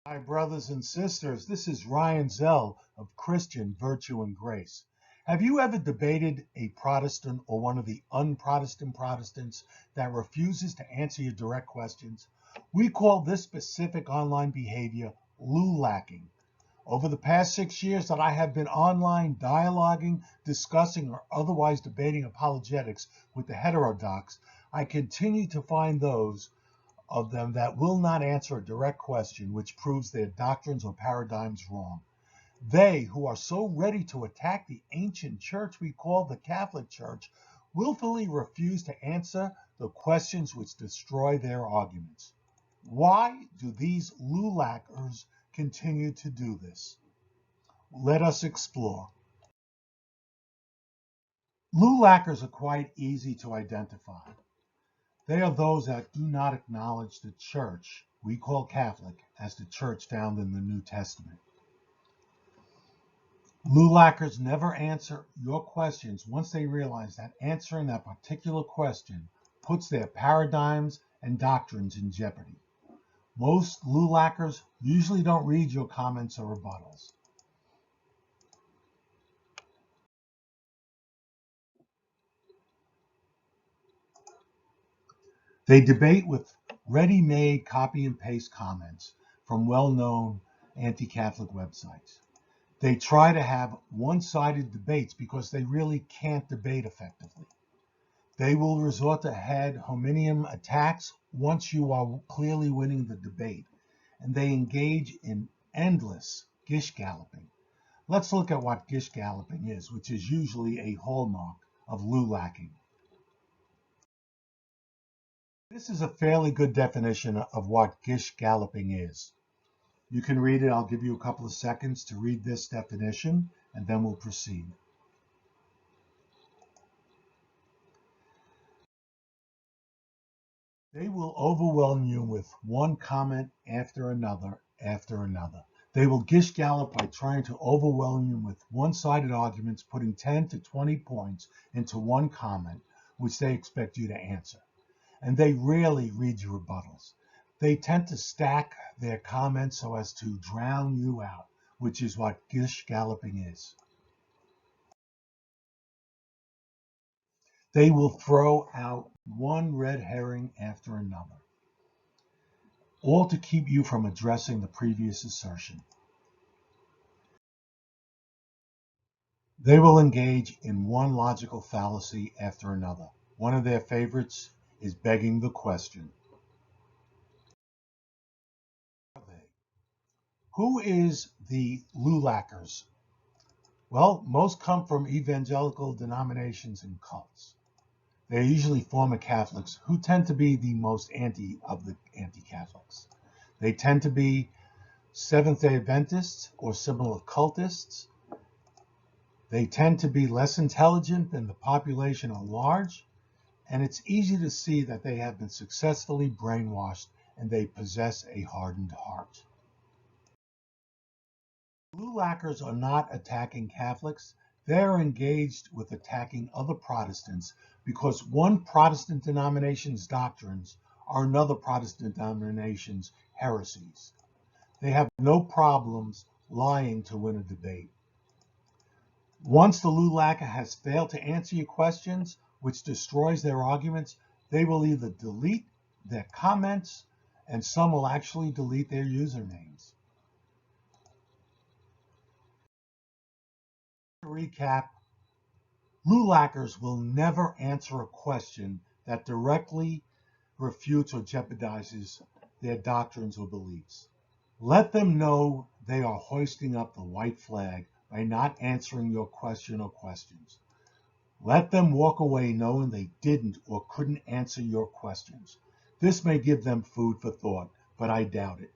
Hi, brothers and sisters. This is Ryan Zell of Christian Virtue and Grace. Have you ever debated a Protestant or one of the un-Protestant Protestants that refuses to answer your direct questions? We call this specific online behavior Lulaking. Over the past 6 years that I have been online dialoguing, discussing, or otherwise debating apologetics with the Heterodox, I continue to find those of them that will not answer a direct question which proves their doctrines or paradigms wrong. They who are so ready to attack the ancient church we call the Catholic Church willfully refuse to answer the questions which destroy their arguments. Why do these Lulakers continue to do this? Let us explore. Lulakers are quite easy to identify. They are those that do not acknowledge the church we call Catholic as the church found in the New Testament. Lulakers never answer your questions once they realize that answering that particular question puts their paradigms and doctrines in jeopardy. Most Lulakers usually don't read your comments or rebuttals. They debate with ready-made copy and paste comments from well-known anti-Catholic websites. They try to have one-sided debates because they really can't debate effectively. They will resort to ad hominem attacks once you are clearly winning the debate, and they engage in endless Gish-Galloping. Let's look at what Gish-Galloping is, which is usually a hallmark of Lulaking. This is a fairly good definition of what Gish-Galloping is. You can read it. I'll give you a couple of seconds to read this definition, and then we'll proceed. They will overwhelm you with one comment after another. They will gish-gallop by trying to overwhelm you with one-sided arguments, putting 10 to 20 points into one comment, which they expect you to answer. And they rarely read your rebuttals. They tend to stack their comments so as to drown you out, which is what gish-galloping is. They will throw out one red herring after another, all to keep you from addressing the previous assertion. They will engage in one logical fallacy after another. One of their favorites is begging the question. Who is the Lulakers? Well, most come from evangelical denominations and cults. They are usually former Catholics who tend to be the most anti of the anti-Catholics. They tend to be Seventh-day Adventists or similar cultists. They tend to be less intelligent than the population at large, and it's easy to see that they have been successfully brainwashed and they possess a hardened heart. Lulakers are not attacking Catholics. They're engaged with attacking other Protestants because one Protestant denomination's doctrines are another Protestant denomination's heresies. They have no problems lying to win a debate. Once the Lulaker has failed to answer your questions, which destroys their arguments, they will either delete their comments, and some will actually delete their usernames. To recap, Lulakers will never answer a question that directly refutes or jeopardizes their doctrines or beliefs. Let them know they are hoisting up the white flag by not answering your question or questions. Let them walk away knowing they didn't or couldn't answer your questions. This may give them food for thought, but I doubt it.